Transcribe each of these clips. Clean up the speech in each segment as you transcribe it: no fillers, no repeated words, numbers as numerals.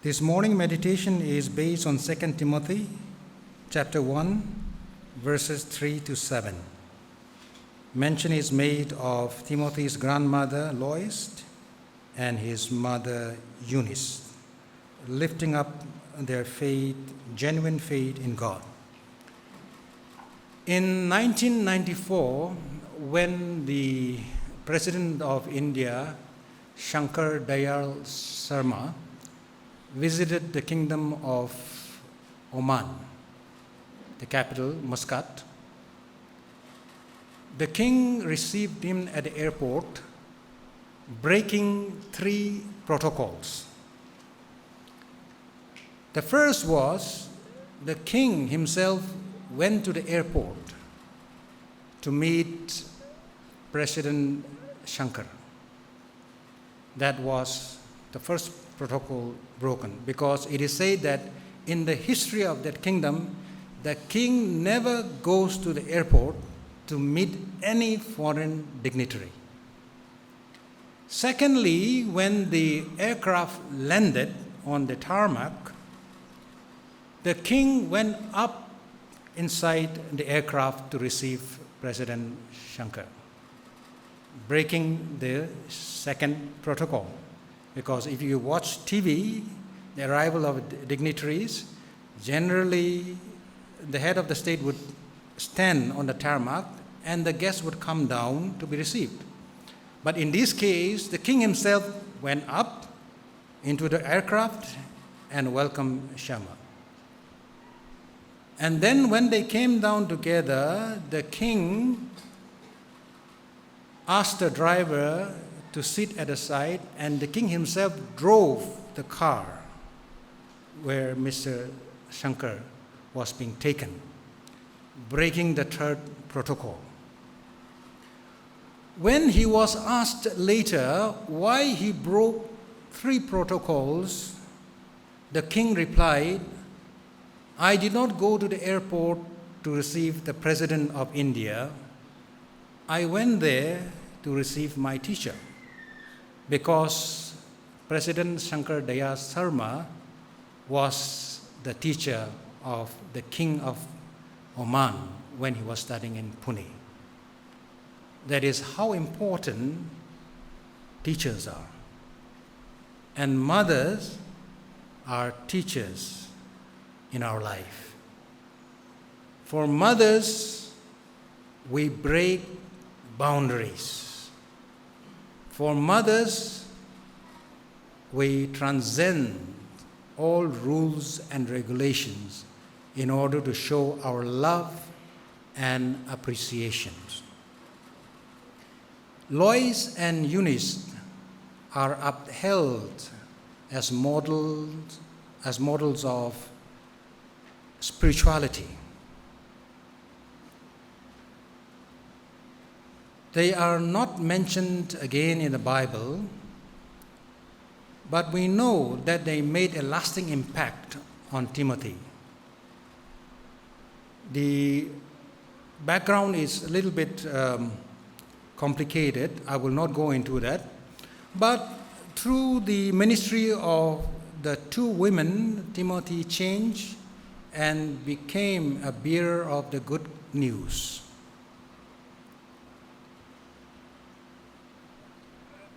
This morning meditation is based on 2 Timothy chapter 1, verses 3 to 7. Mention is made of Timothy's grandmother Lois and his mother Eunice, lifting up their faith, genuine faith in God. In 1994, when the President of India, Shankar Dayal Sharma, visited the Kingdom of Oman, the capital, Muscat, the king received him at the airport, breaking 3 protocols. The first was the king himself went to the airport to meet President Shankar. That was the first protocol broken, because it is said that in the history of that kingdom, the king never goes to the airport to meet any foreign dignitary. Secondly, when the aircraft landed on the tarmac, the king went up inside the aircraft to receive President Shankar, breaking the second protocol. Because if you watch TV, the arrival of dignitaries, generally the head of the state would stand on the tarmac and the guests would come down to be received. But in this case, the king himself went up into the aircraft and welcomed Sharma. And then when they came down together, the king asked the driver to sit at the side, and the king himself drove the car where Mr. Shankar was being taken, breaking the third protocol. When he was asked later why he broke 3 protocols, the king replied, "I did not go to the airport to receive the President of India. I went there to receive my teacher, because President Shankar Dayal Sharma was the teacher of the King of Oman when he was studying in Pune." That is how important teachers are. And mothers are teachers in our life. For mothers, we break boundaries. For mothers, we transcend all rules and regulations in order to show our love and appreciation. Lois and Eunice are upheld as models of spirituality. They are not mentioned again in the Bible, but we know that they made a lasting impact on Timothy. The background is a little bit complicated. I will not go into that. But through the ministry of the 2 women, Timothy changed and became a bearer of the good news.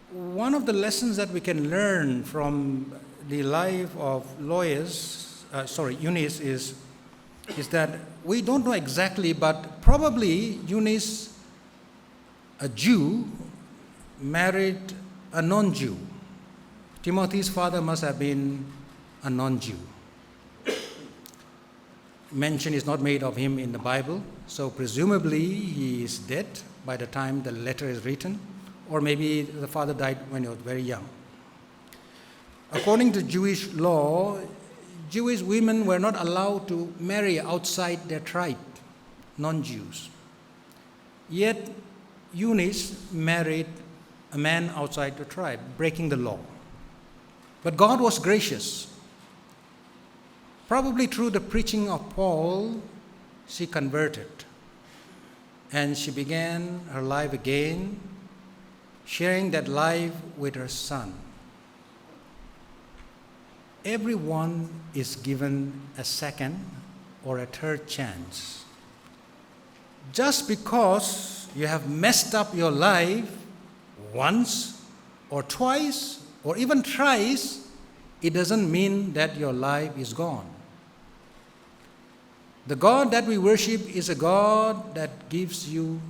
One of the lessons that we can learn from the life of Eunice is that we don't know exactly, but probably Eunice, a Jew, married a non-Jew. Timothy's father must have been a non-Jew. Mention is not made of him in the Bible, so presumably he is dead by the time the letter is written, or maybe the father died when he was very young. According to Jewish law, Jewish women were not allowed to marry outside their tribe, non-Jews. Yet Eunice married a man outside the tribe, breaking the law. But God was gracious. Probably through the preaching of Paul, she converted. And she began her life again, sharing that life with her son. everyone is given a second or a third chance. Just because you have messed up your life once or twice or even thrice, it doesn't mean that your life is gone. The God that we worship is a God that gives you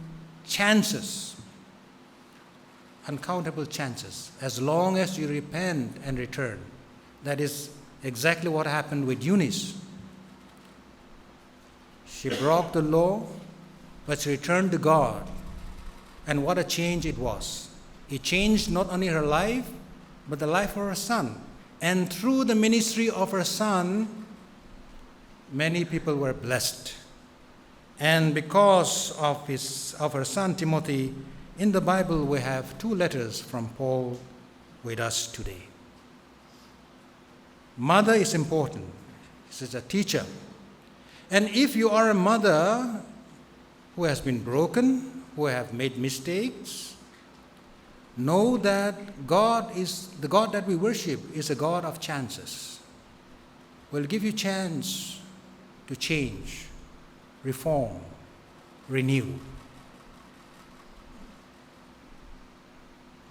chances, uncountable chances, as long as you repent and return. That is exactly what happened with Eunice. She broke the law, but she returned to God. And what a change it was. It changed not only her life, but the life of her son. And through the ministry of her son, many people were blessed. And because of her son Timothy, in the Bible we have 2 letters from Paul with us today. Mother is important. She's a teacher. And if you are a mother who has been broken, who have made mistakes, know that the God that we worship is a God of chances. Will give you chance to change, reform, renew.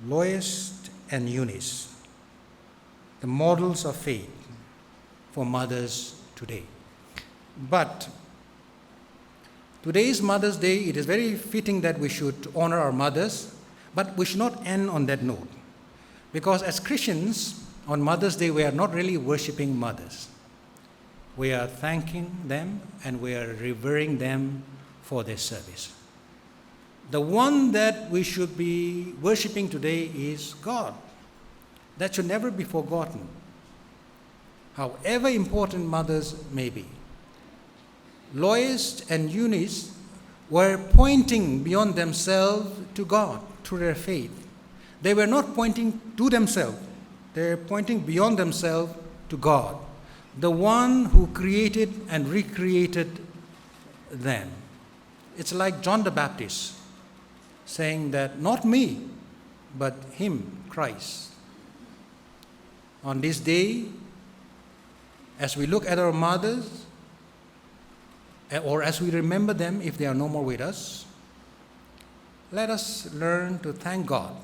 Lois and Eunice, the models of faith for mothers today. But today's Mother's Day, it is very fitting that we should honor our mothers, but we should not end on that note. Because as Christians, on Mother's Day, we are not really worshiping mothers. We are thanking them and we are revering them for their service. The one that we should be worshiping today is God. That should never be forgotten, however important mothers may be. Lois and Eunice were pointing beyond themselves to God through their faith. They were not pointing to themselves. They were pointing beyond themselves to God, the one who created and recreated them. It's like John the Baptist saying that not me, but him, Christ. On this day, as we look at our mothers, or as we remember them if they are no more with us, let us learn to thank God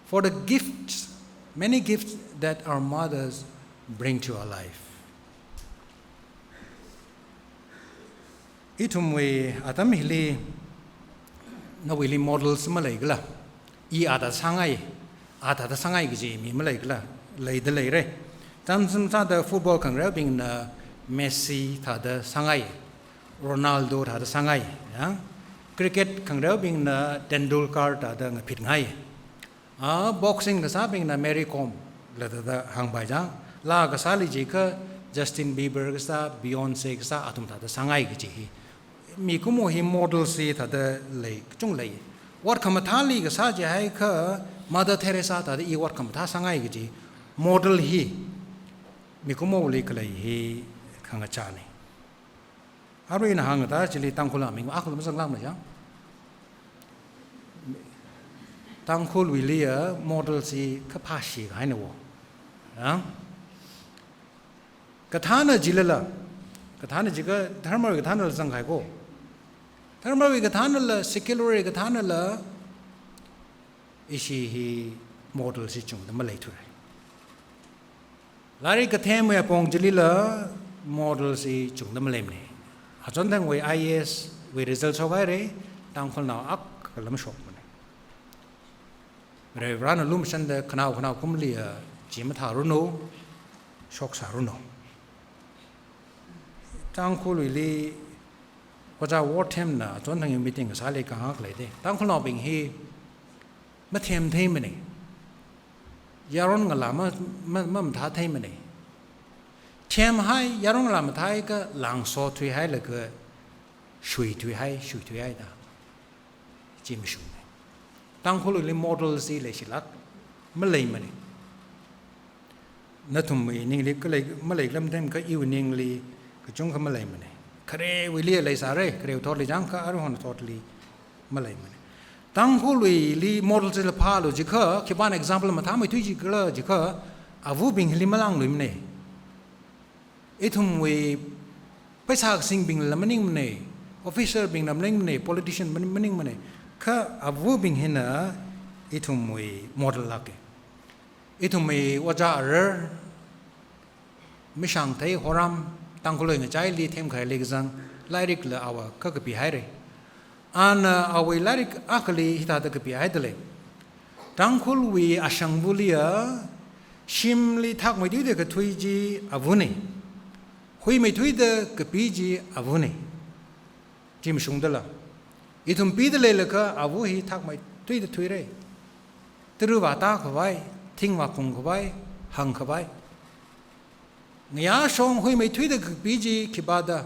for the gifts, many gifts that our mothers bring to our life. Itumwe atamili na wili models malaygla I ada sangai giji mi malaygla leide leire tamsum ta da football kangra bing na Messi ta da sangai Ronaldo ta da sangai ya cricket kangra bing na Tangkhul ta da ngapit ngai boxing ka sa bing na Mary Kom la da hang bai jang la ka sa li ji ka Justin Bieber ka sa Beyonce ka sa atum ta da sangai giji mi kumo hi model si ta da lei chung lei wat kamathali ka sa je hai ka Mother Teresa ta da I wat kamatha sangai giji model hi mi kumo li ka lei hi khanga cha ni aru na hang ta chili Tangkhul mi akul ma sang lam na ja Tangkhul wilia model si ka pha shi ga ne wo ha kathana jilala kathana jiga dharma kathana sang khai ko dharma kathana la secular kathana la ishi hi model si chung da malai thur lari kathem ya pong jilila model si chung da malem ne achon dang we IAS we result so vai re Tangkhul na ak lam shop ne re ran lum san da khnau kum li ji ma tha ru no shok sa ru no Tangkhul li waja what him na chon thang meeting sa le ka hak le de Tangkhul no bing hi ma them thei ma ne yaron ngala ma tha thei ma ne them hai yaron ngala ma thai ka lang so thui hai le ka shui thui hai da jim shu ne Tangkhul li model si le silak ma lei ma ne na thum mi ning li ka le ma le lam them ka iu ning li ka chung ka ma lei ma ne khare wi li le sa re khare thot li jang ka aru hon thot li ma lei ma ne Tangkhul li model se la pha lo ji kha ki ban example ma tha mai thui ji kla ji kha avu bing li ma lang lu ne itum we pesak sing bing lamaning mane officer bing lamaning mane politician maning mane ka avu bing hina itum we model lake itum we waja er mishang thai horam tangkhul ngai chai li them khai legzang lairik la awa ka ka pi haire an awi lairik akali hita da ka pi haidele tangkhul we ashangbulia shimli thak mai de ka thuiji avune hui mai thui de ka pi ji avune tim sungdala itum pi de le ka avu hi thak mai thui de thui re tru wa ta khwai thing wa kung khwai hang khwai nya song hui mai thui de ka pi ji khibada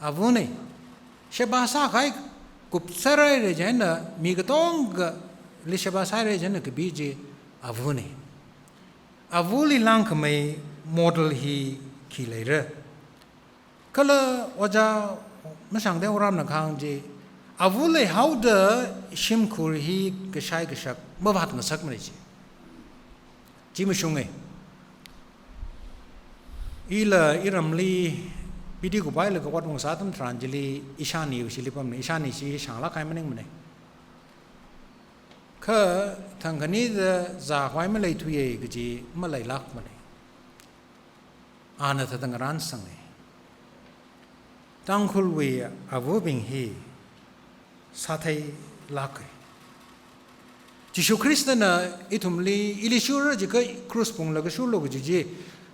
avune sheba sa khai kup sarai re jana mi ga tong ga li sheba sa re jana ka pi ji avune avuli lang mai model hi khilera kala waja masang de oram na khang ji avule how the shimkhur hi gashai gashak mabat na sak mari ji mishunge ila iramli pidi ko bai la ko wat mong sa tam tranjili ishani usilipam ne ishani si shangla kai maning mane ka thangani da za hwai ma lei thuye gji ma lei lak mane ana ta tangran sange tangkhul we avu bing hi sathai lak Jishu Krishna na itumli ilishura jika krus pung la ga shu lo ji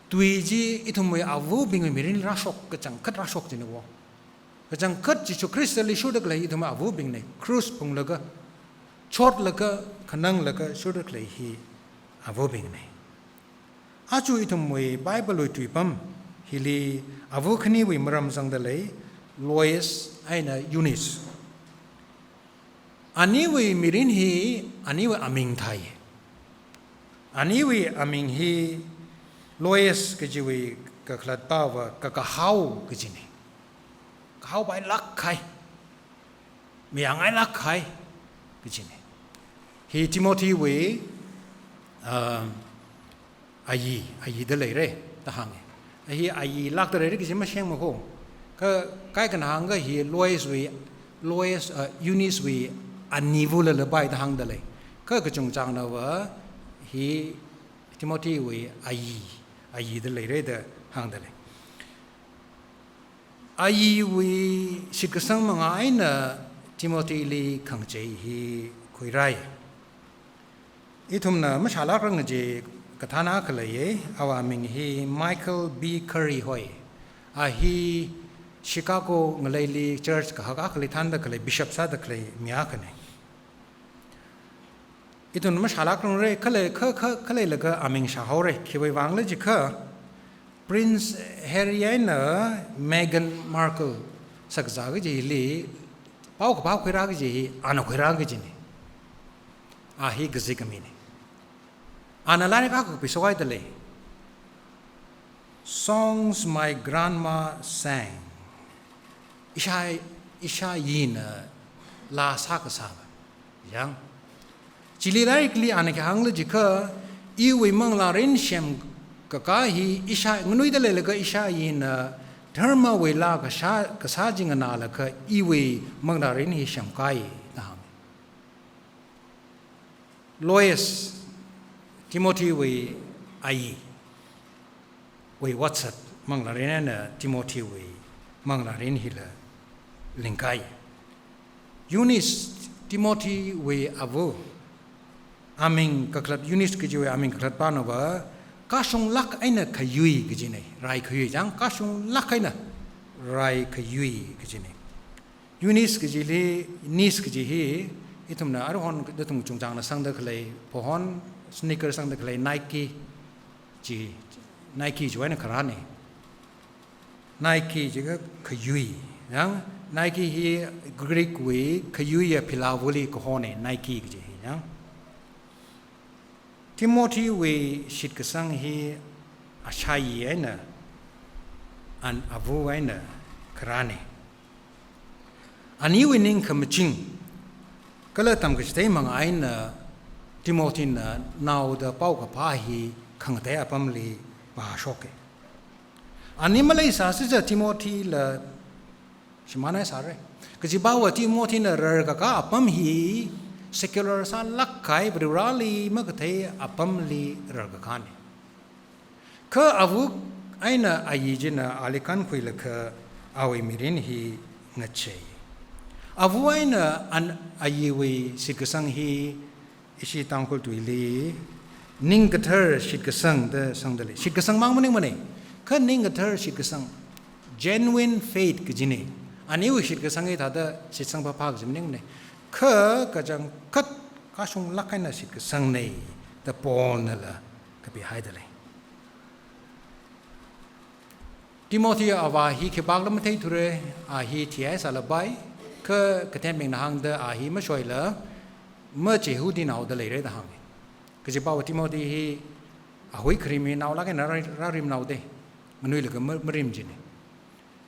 tui ji itum we avu bing mirin rasok ka changkat rasok ji no ka changkat Jishu Krishna li shu da lai itum avu bing ne krus pung la ga chot la ga khanang la ga shu da lai hi avu bing ne achu itum we bible lo tui pam hili avu khani we maram sang da lai Lois aina Eunice aniwi mirin hi aniwi aming thai aniwi aming hi Lois ke jiwi ka khlat pawa ka hau ke jini ka hau bai lak khai mi angai lak khai ke jini hi Timothy we ayi de lei re ta hang hi ayi lak de re ke jima sheng mo ko ka kai kan hang ga hi Lois Eunice we anivu le bai ta hang dale ka chung chang na wa hi Timothy we ayi de le re de hang dale ayi we sikasang mga ai na Timothy li khang chei hi khoi rai ithum na mashala rang je kathana khalaye awa ming hi Michael B Curry hoi a hi Chicago ngalai church ka ha khali than da khali bishop sa da khali mya khane itun mashala krong re khale la ga aming sha hore khiwai wang le ji kha Prince Harry na Meghan Markle sakza ga ji li pau khira ga ji ana khira ga ji ni a hi ga ji kami ni ana la ka ko pisoi de le songs my grandma sang isha yin la sa ka sa yang chili lai kli ane ka hang le jika I we mang la rin shem ka ka hi isha ngunui de le ka isha yin dharma we la ka sa jing na la ka I we mang la rin hi shem kai na Lois Timothy we ai we WhatsApp mang la rin na Timothy we mang la rin hi la lingkai Eunice Timothy we avu aming kaklat Eunice ke jiwe aming kaklat panova kasung lak aina khayui ke jine rai khayui jang kasung lak aina rai khayui ke jine Eunice ke jile nis ke jihi itumna arhon datung chungchang na sang da khlai pohon sneaker sang da khlai Nike jiwa na kharane Nike jiga khayui yang Nike hi Greek we khayui ya philavuli ko hone Nike ke jihi yang Timothy we shit kasang hi ashayi aina an avu aina karane ani we ning kamching kala tam ka stay mang aina Timothy na now the pau ka pa hi khang te apam li ba shoke อันนี้มาเลยสาสิจะทิโมธีละชิมานาสาระก็จะบอกว่าทิโมธีเนี่ยเรื่องก็อัปมฮี secular สารลักไข่บริวารลีเมื่อกี้ที่อัปมลีเรื่องกันเนี่ยคืออาวุธไอ้น่ะอายุจีน่ะอาลิกันคุยเลยคือเอาไว้มีเรื่องฮีเงเชยอาวุธไอ้น่ะอันอายุวิสิกสังฮีอิชิตังคุลตุยลีนิ่งกระเทอร์สิกสังเดสังเดลีสิกสังมังมันนี่มันนี่คือนิ่งกระเทอร์สิกสัง genuine faith ก็จีนี่อันนี้วิสิกสังฮีท่าเดสิกสังพระภาคจีนี่มันนี่คือก็จังคัดก็ชงลักให้น่ะสิกสังนี่แต่ปอนนั่นแหละก็ไปหายเดลีทิโมธีอาวาฮีเขบักแล้วมันเททุเรอาฮีที่ไอ้สารบายคือกระเทมเองนะฮังเดอาฮีไม่ช่วยเหลือเมื่อเจ้าดีน่าเดเลยได้ฮังก็จะบอกว่าทิโมธีฮีอาหุยครีมีน่าลักให้น่าริมน่าเดมันนุ่ยเลยก็ไม่ริมจีนี่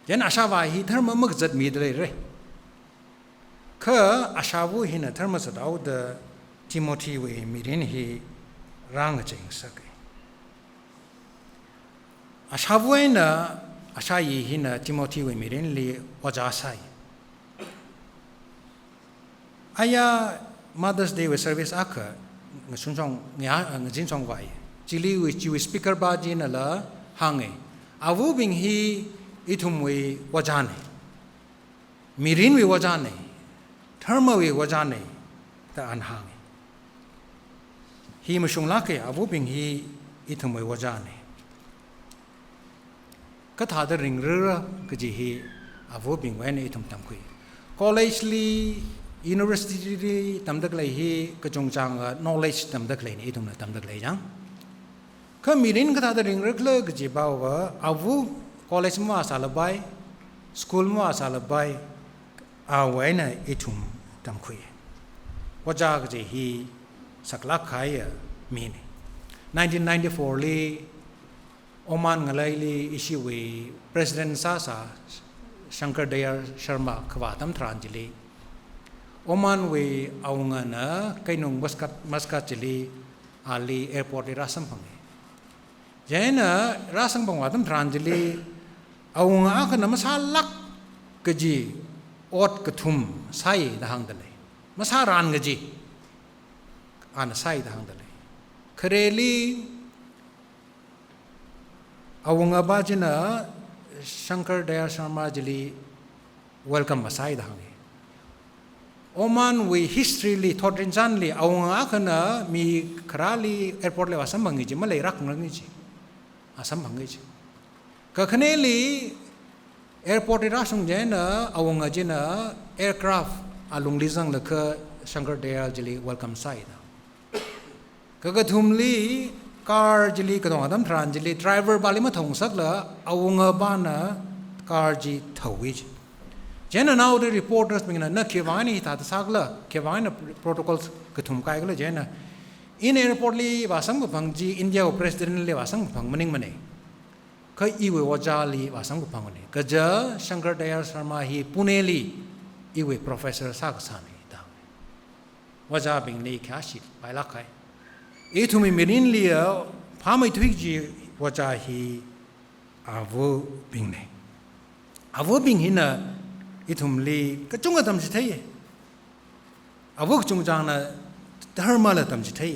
ยันอาชาวาฮีธรรมมึกจัดมีเดเลยเลยคืออาชาวูฮีน่ะธรรมสัตว์เอาเดทิโมธีเวมีเรนฮีร่างเจงสักอาชาวูน่ะอาชายีหินะทิโมธีเวมีเรนลีวจาไซอายา Mother's Day เว service อักเงชุนชงเงียเงจินชงไว้จิลีวิจิวิสปีกเกอร์บาจีน่ะละฮังเออาวูบิงฮีอิทุมเววจานเอมีรินเววจานเอธรรมเววจานเอแต่อันฮังเอฮีมชงลักเออาวูบิงฮีอิทุมเววจานเอก็ถ้าได้ริงเรือก็จะให้อาวุธบิงไว้ในทุ่มทำคุย college ลี university ลีทำได้เลยให้ก็จงจัง knowledge ทำได้เลยในทุ่มนั้นทำได้เลยจังก็มีเรื่องก็ถ้าได้ริงเรือก็จะบอกว่าอาวุธ college มั่วสารบาย school มั่วสารบายเอาไว้ในทุ่มทำคุยว่าจะก็จะให้สักลักใครมีใน1994ลีโอมานงไลลีอิชิวี President Sasa Shankar Dayal Sharma ขวาตั้มทรานจิลีโอมานวีเอาเงินนะใครนุ่งมัสกัดจิลีอาลีแอร์พอร์ตที่รัสสัมพังเจนะรัสสัมพังว่าตั้มทรานจิลีเอาเงินก็นำมาซาลักกจีอดกระทุ่มใส่ทางเดลัยมาซารานกจีอ่านใส่ทางเดลัยเคเรลีเอาวงอาบาจินะชังเกอร์เดียร์ชาร์มาจิลี welcome มาใส่ดังนี้โอมันวิ history ลีทอดรินจันลีเอาวงอาขณะมีคราลีแอร์พอร์ตเลว่าสัมพังงี้จิมาเลยรักนังงี้จิสัมพังงี้จิก็ขณะลีแอร์พอร์ตที่รักสงเจนะเอาวงอาจินะ aircraft อาลุงลิซังเลก็ชังเกอร์เดียร์จิลี welcome ใส่ดังก็กระทุ่มลีcar jili kadong adam tran jili driver bali ma thong sak la awunga bana car ji thawi jena now the reporters mingna na khewani ta sak la khewani protocols kathum kai gala jena in airport li wasam ko phangji india president le wasam ko phang maning mane khai iwe wajali wasam ko phang ne kaja shankar dayal sharma hi pune li iwe professor sak sani ta waja bing ni khashi pai la khaiเอทุมิมิรินเลียพาไม่ทุกจีว่าจะฮีอาวุบิงเนี่ยอาวุบิงหินะเอทุมลีก็จงกระทำสิเทียอาวุจงจังนะธรรมะละทำสิเทีย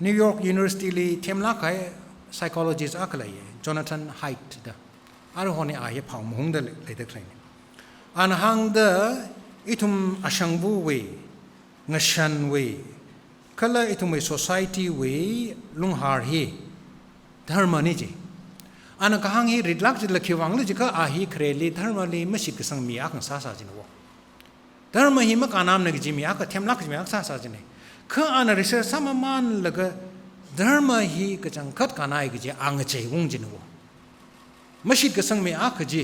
นิวยอร์กยูนิเวอร์ซิตี้ลีเทมลักใคร psychologist อะไรจอนาธานไฮท์เด้ออาร์ฮอนี่อาเยผ่ามงเดเลยเด็กใครเนี่ยอันหังเด้อเอทุมอาชังบูเวงชันเวก็เลยทุกมี society เวลุงฮาร์ฮีธรรมนี่จีอันนั้นก็หังฮีริดลักจิตละคิวังเลยจีก็อาฮีเครลีธรรมลีไม่สิกสังมีอักษาสาจินวะธรรมฮีมันการนำนึกจีมีอักเทมลักจีมีอักษาสาจินคืออันนั้น research สามมันเลยก็ธรรมฮีก็จังคัดการนายจีอังเจวงจินวะไม่สิกสังมีอักจี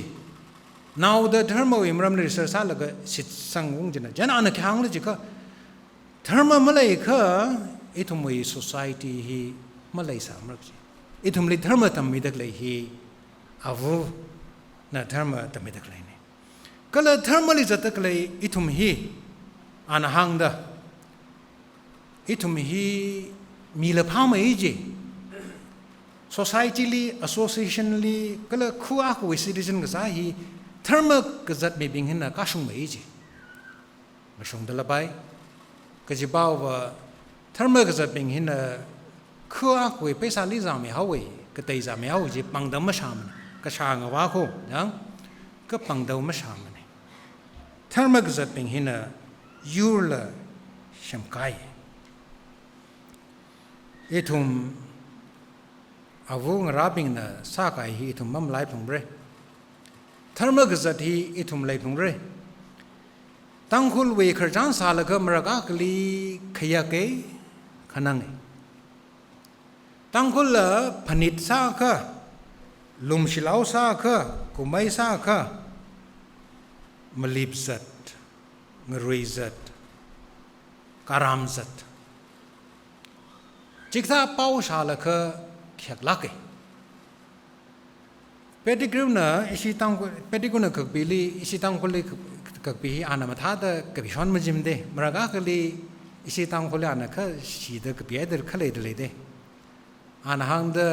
now the ธรรมวิมรำ research สาเลยก็สิสังวงจินเจนอันนั้นข้างเลยจีก็ธรรมะมาเลยคือไอ้ทุกมี society ฮีมาเลยสามรักจีไอ้ทุกมีธรรมะทำมีดักเลยฮีอาวุน่ะธรรมะทำมีดักเลยเนี่ยก็เลยธรรมะเลยจะดักเลยไอ้ทุกมีอันหังเด้อไอ้ทุกมีมีละพามาอีจี societally associationally kala khua ko citizen ga sa hi therma ka zat me bing hin na ka shung mai ji ma shung da la bai ka ji ba wa therma ka zat bing hin na khua ko pe sa li za me ha we ka tai za me ha ji pang da ma sham ka sha nga wa ko yang ka pang da ma sham ne therma ka zat bing hin na yur la sham kai etum avung rabing na sa kai hi etum mam lai phung bre therma ka zat hi etum lai phung bre tangkhul we khar jan sa la ka mra ka kli khaya ke khanang tangkhul la phanit sa ka lum shilau sa ka kumai sa ka malip zat ngrui zat karam zat chikta pau sha la ka khyak la ke pedigree na isi tangkhul pedigree na khak bili isi tangkhul le khak bi ana ma tha da ka bi shon ma jim de mra ga ka li isi tangkhul ana ka si da ka bi der khale de le de ana hang da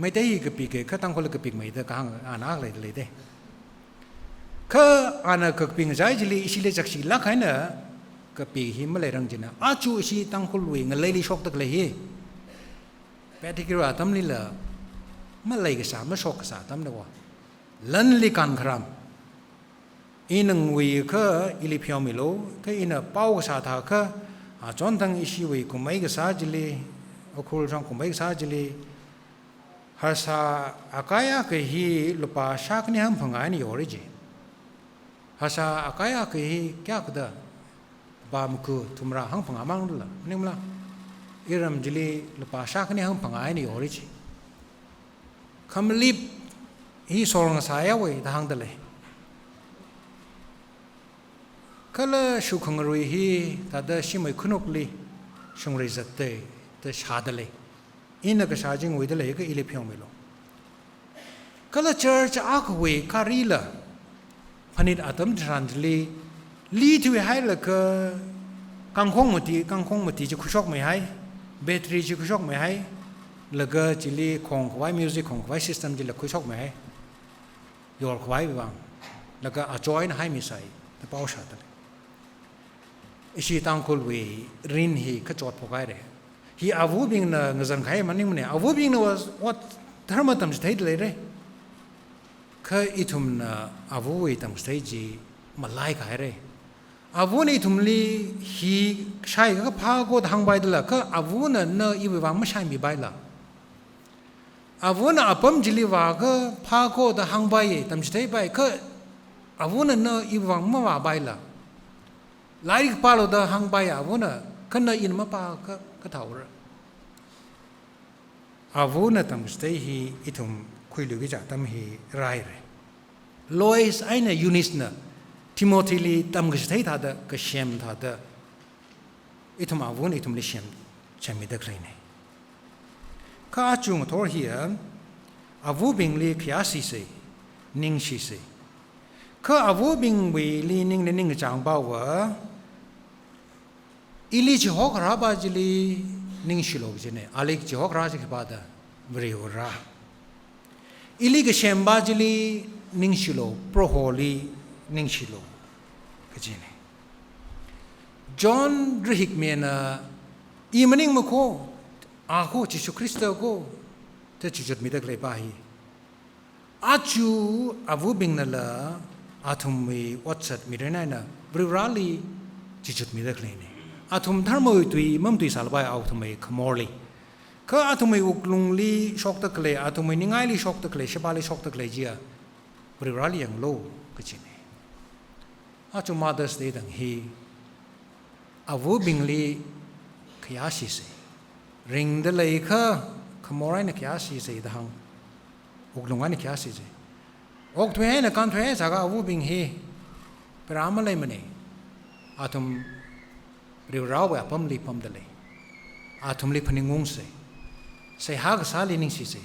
mai dai ka bi ke ka tangkhul ka bi mai da ka hang ana le de le de ka ana khak bi ngai ji li isi le chak si la khai na ka bi hi ma le rang jina a chu isi tangkhul we ngai li shok tak le hi pedigree atam li la ma le ka sa ma shok ka sa tam de wa lan li kan khram inang we ka ili phyo mi lo ka ina pau ka sa tha ka a chon thang isi we ku mai ka sa ji li okhul jong ku mai sa ji li har sa akaya ke hi lupa shak ni ham phangai ni ori ji har sa akaya ke hi kya ka da ba mu ku tumra hang phanga mang la nim la iram ji li lupa shak ni ham phangai ni ori ji khamlip hi sol nga sa ya we da hang da le kala shu khang rui hi ta da shi mai khunuk li shung rei zat te te sha da le in ka sha jing we da le ka ile phyo me lo kala church a ko we ka ri la phanit atam dran li tu hai la ka kang khong mo ti ji khushok me hai battery ji khushok me hai la ga ji li khong khwai music khong khwai system ji la khushok me hai yor khwai bang la ka a join hai mi sai ta pau sha ta isi tangkhul we rin hi ka chot phokai re hi avu bing na ngazan khai maning ne avu bing na was what dharma tam stai le re kha ithum na avu we tam stai ji malai khai re avu ne ithum li hi shai ka pha go thang bai la ka avu na na i we wang ma shai mi bai la avu na apam jili wa ka pha go da hang bai tam stai bai ka avu na na i wang ma wa bai la lai pa lo da hang bai avu na kan na in ma pa ka thau ra avu na tam stai hi ithum khui lu gi ja tam hi rai re lois aina unis na timothy li tam gi stai tha da ka shem tha da ithum avu na ithum li shem chami da krai ne ka chung thor hi avu bing li khya si se ning si se ka avu bing we li ning ne ning chang ba wa ili ji hok ra ba ji li ning shi lo ji ne alik ji hok ra ji ba da vri ho ra ili ge shem ba ji li ning shi lo pro ho li ning shi lo ka ji ne john drihik me na i maning ma ko a ko ji su kristo ko te ji jot mi da le ba hi a chu avu bing na la athum we whatsapp mi re na na vri ra li ji jot mi da le ne athum dharma tui mam tui salbai au thumai khamorli ka athumai uklungli shok ta kle athumai ningai li shok ta kle shibali shok ta kle jia prirali yang lo kachine achu mothers day dang hi avu bingli khyashi se ring de lei kha khamorai na khyashi se dang uklunga ni khyashi se ok thwe na kan thwe sa ga avu bing hi pramalai mane athum riu rao wa pam li pam dale athum li phani ngung se ha ga sa li ning si se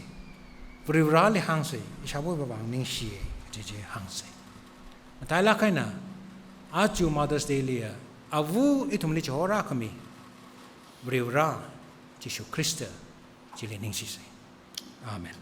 riu ra li hang se isha bo ba bang ning si je hang se ta la kai na a chu mothers day li avu ithum li chora khami riu ra ji shu krista ji li ning si se Amen.